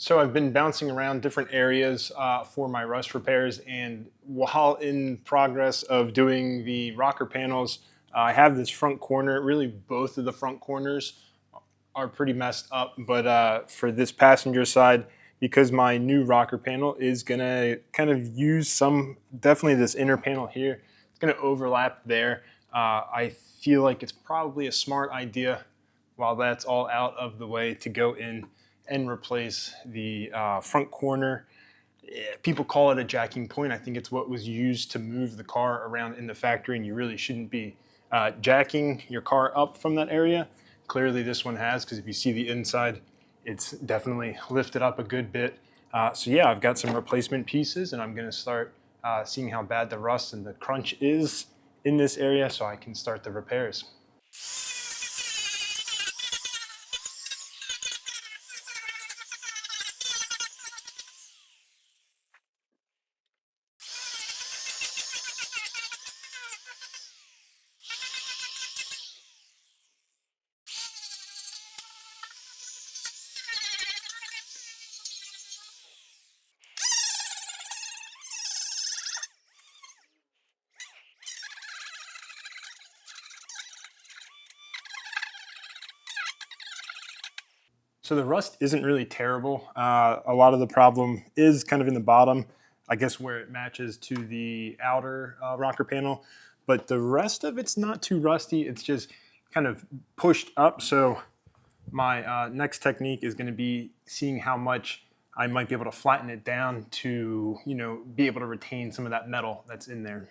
So I've been bouncing around different areas for my rust repairs, and while in progress of doing the rocker panels, I have this front corner. Really, both of the front corners are pretty messed up, but for this passenger side, because my new rocker panel is gonna kind of use definitely this inner panel here, it's gonna overlap there. I feel like it's probably a smart idea, while that's all out of the way, to go in and replace the front corner. People call it a jacking point. I think it's what was used to move the car around in the factory, and you really shouldn't be jacking your car up from that area. Clearly this one has, because if you see the inside, it's definitely lifted up a good bit. So yeah, I've got some replacement pieces, and I'm gonna start seeing how bad the rust and the crunch is in this area so I can start the repairs. So the rust isn't really terrible. A lot of the problem is kind of in the bottom, I guess, where it matches to the outer rocker panel. But the rest of it's not too rusty. It's just kind of pushed up. So my next technique is going to be seeing how much I might be able to flatten it down to, be able to retain some of that metal that's in there.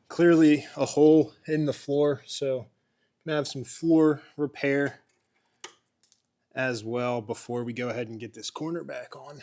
Clearly a hole in the floor, so I'm gonna have some floor repair as well before we go ahead and get this corner back on.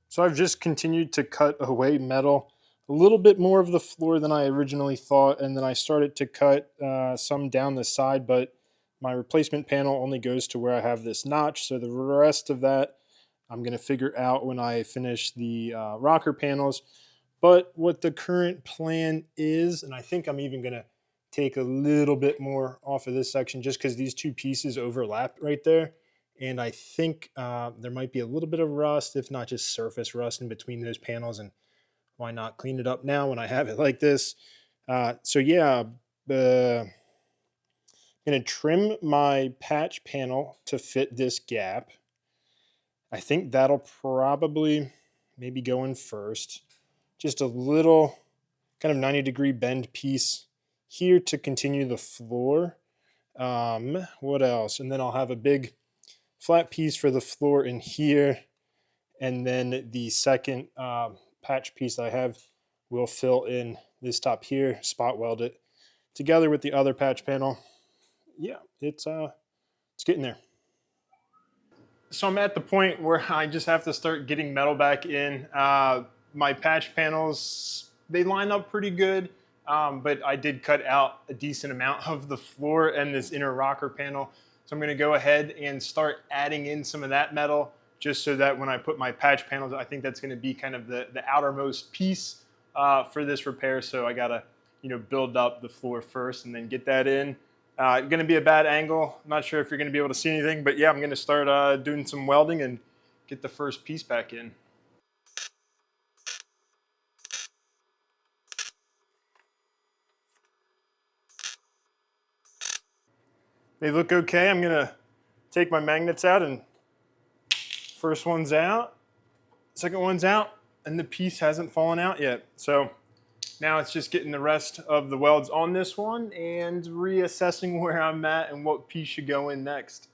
So I've just continued to cut away metal, a little bit more of the floor than I originally thought, and then I started to cut some down the side, but my replacement panel only goes to where I have this notch, so the rest of that I'm going to figure out when I finish the rocker panels. But what the current plan is, and I think I'm even going to take a little bit more off of this section just because these two pieces overlap right there. And I think there might be a little bit of rust, if not just surface rust in between those panels. And why not clean it up now when I have it like this? So yeah, I'm going to trim my patch panel to fit this gap. I think that'll probably maybe go in first. Just a little kind of 90-degree bend piece here to continue the floor. What else? And then I'll have a big flat piece for the floor in here. And then the second patch piece that I have will fill in this top here, spot weld it together with the other patch panel. Yeah, it's getting there. So I'm at the point where I just have to start getting metal back in. My patch panels, they line up pretty good, but I did cut out a decent amount of the floor and this inner rocker panel. So I'm going to go ahead and start adding in some of that metal, just so that when I put my patch panels, I think that's going to be kind of the outermost piece for this repair. So I got to, build up the floor first and then get that in. Going to be a bad angle. I'm not sure if you're going to be able to see anything, but yeah, I'm going to start doing some welding and get the first piece back in. They look okay. I'm gonna take my magnets out, and first one's out, second one's out, and the piece hasn't fallen out yet. So now it's just getting the rest of the welds on this one and reassessing where I'm at and what piece should go in next.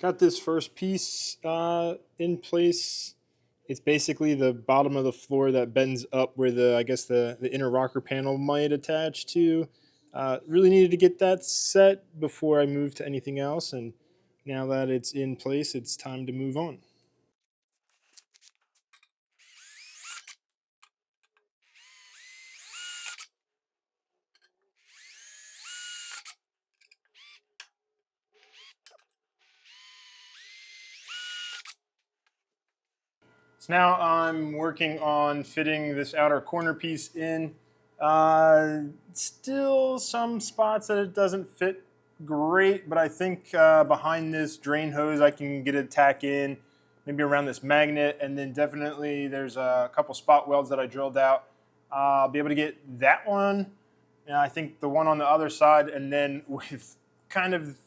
Got this first piece in place. It's basically the bottom of the floor that bends up where I guess the inner rocker panel might attach to. Really needed to get that set before I move to anything else, and now that it's in place, it's time to move on. So now I'm working on fitting this outer corner piece in. Still some spots that it doesn't fit great, but I think behind this drain hose I can get a tack in, maybe around this magnet, and then definitely there's a couple spot welds that I drilled out. I'll be able to get that one, and I think the one on the other side, and then with kind of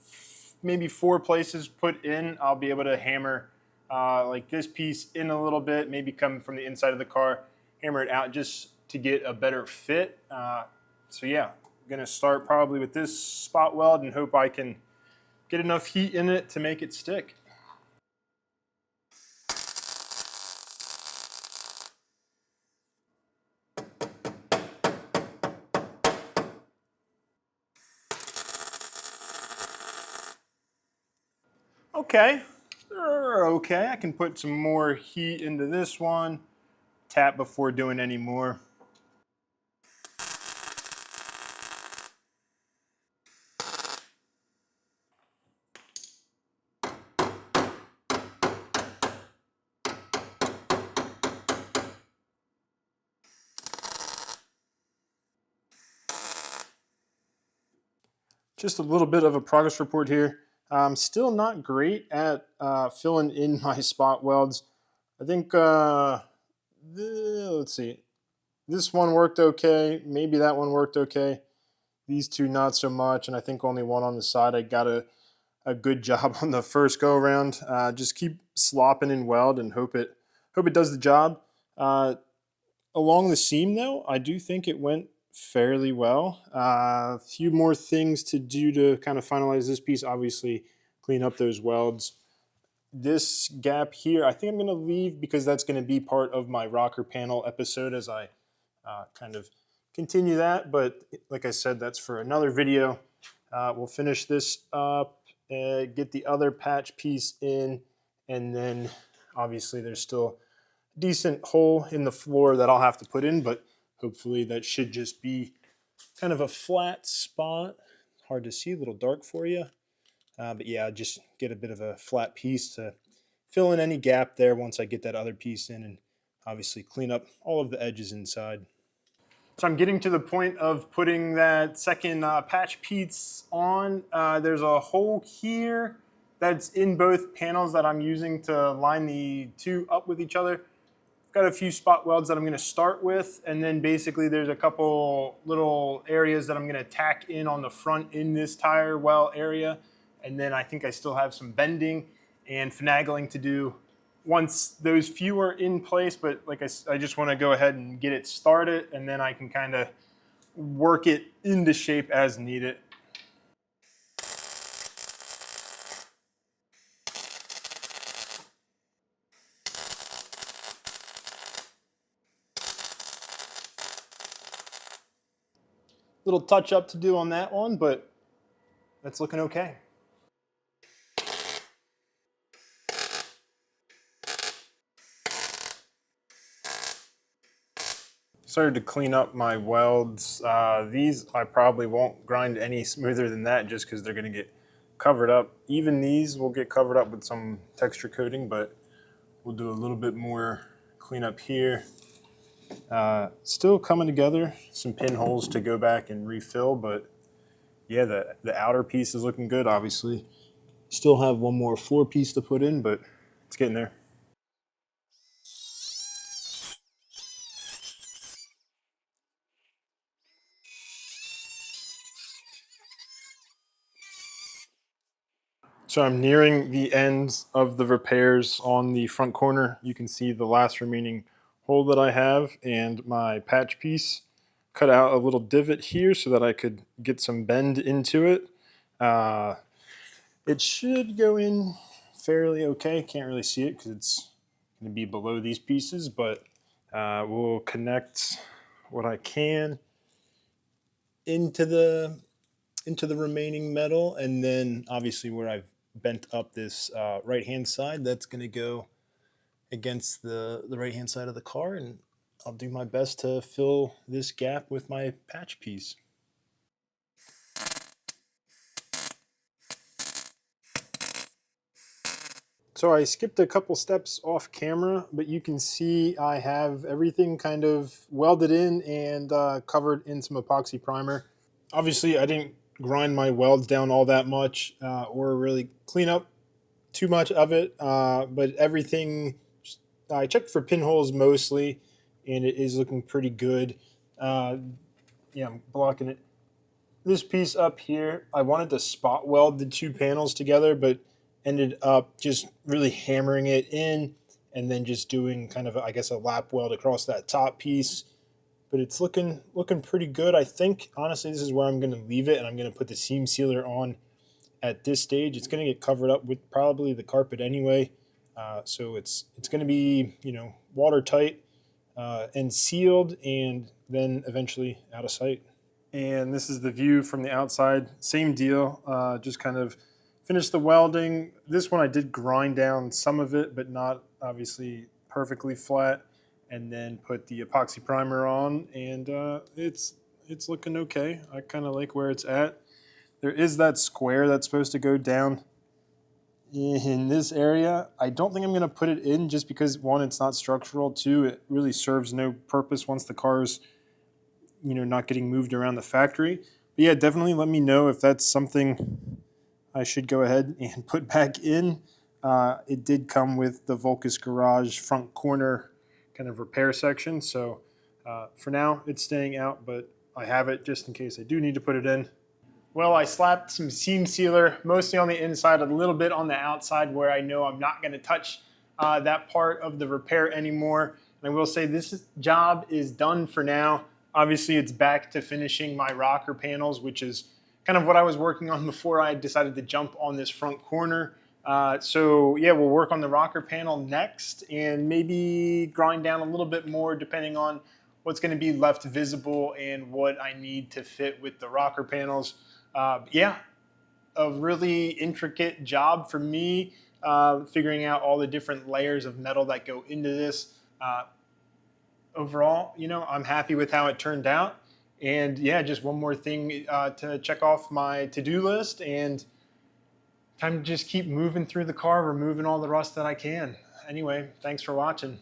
maybe 4 places put in, I'll be able to hammer like this piece in a little bit, maybe come from the inside of the car, hammer it out just to get a better fit. So yeah, I'm gonna start probably with this spot weld and hope I can get enough heat in it to make it stick. Okay, okay, I can put some more heat into this one, tap before doing any more. Just a little bit of a progress report here. I'm still not great at filling in my spot welds. I think, let's see, this one worked okay. Maybe that one worked okay. These two not so much, and I think only one on the side. I got a good job on the first go around. Just keep slopping in weld and hope it does the job. Along the seam though, I do think it went fairly well. A few more things to do to kind of finalize this piece. Obviously, clean up those welds. This gap here, I think I'm going to leave because that's going to be part of my rocker panel episode as I kind of continue that. But like I said, that's for another video. We'll finish this up, get the other patch piece in, and then obviously there's still a decent hole in the floor that I'll have to put in, but hopefully that should just be kind of a flat spot. Hard to see, a little dark for you. But yeah, just get a bit of a flat piece to fill in any gap there once I get that other piece in, and obviously clean up all of the edges inside. So I'm getting to the point of putting that second patch piece on. There's a hole here that's in both panels that I'm using to line the two up with each other. I've got a few spot welds that I'm going to start with, and then basically there's a couple little areas that I'm going to tack in on the front in this tire well area. And then I think I still have some bending and finagling to do once those few are in place. But like I just want to go ahead and get it started, and then I can kind of work it into shape as needed. Little touch up to do on that one, but that's looking okay. Started to clean up my welds. These I probably won't grind any smoother than that just because they're going to get covered up. Even these will get covered up with some texture coating, but we'll do a little bit more cleanup here. Still coming together. Some pinholes to go back and refill, but yeah, the outer piece is looking good, obviously. Still have one more floor piece to put in, but it's getting there. So I'm nearing the ends of the repairs on the front corner. You can see the last remaining hole that I have and my patch piece. Cut out a little divot here so that I could get some bend into it. Uh, it should go in fairly okay. Can't really see it because it's going to be below these pieces, but we'll connect what I can into the remaining metal, and then obviously where I've bent up this right hand side, that's going to go against the right hand side of the car, and I'll do my best to fill this gap with my patch piece. So I skipped a couple steps off camera, but you can see I have everything kind of welded in and covered in some epoxy primer. Obviously, I didn't grind my welds down all that much or really clean up too much of it, but everything, I checked for pinholes mostly, and it is looking pretty good. Uh, yeah, I'm blocking it. This piece up here, I wanted to spot weld the two panels together, but ended up just really hammering it in and then just doing kind of, I guess, a lap weld across that top piece. But it's looking pretty good. I think, honestly, this is where I'm going to leave it, and I'm going to put the seam sealer on at this stage. It's going to get covered up with probably the carpet anyway. So it's going to be, watertight and sealed, and then eventually out of sight. And this is the view from the outside. Same deal, just kind of finished the welding. This one I did grind down some of it, but not obviously perfectly flat. And then put the epoxy primer on, and it's looking okay. I kind of like where it's at. There is that square that's supposed to go down in this area. I don't think I'm going to put it in just because, one, it's not structural. Two, it really serves no purpose once the car's not getting moved around the factory. But yeah, definitely let me know if that's something I should go ahead and put back in. It did come with the Valcas garage front corner kind of repair section. So for now, it's staying out, but I have it just in case I do need to put it in. Well, I slapped some seam sealer, mostly on the inside, a little bit on the outside where I know I'm not going to touch that part of the repair anymore. And I will say this job is done for now. Obviously, it's back to finishing my rocker panels, which is kind of what I was working on before I decided to jump on this front corner. So yeah, we'll work on the rocker panel next and maybe grind down a little bit more depending on what's going to be left visible and what I need to fit with the rocker panels. Yeah, a really intricate job for me, figuring out all the different layers of metal that go into this. Overall, I'm happy with how it turned out. And yeah, just one more thing to check off my to-do list, and time to just keep moving through the car, removing all the rust that I can. Anyway, thanks for watching.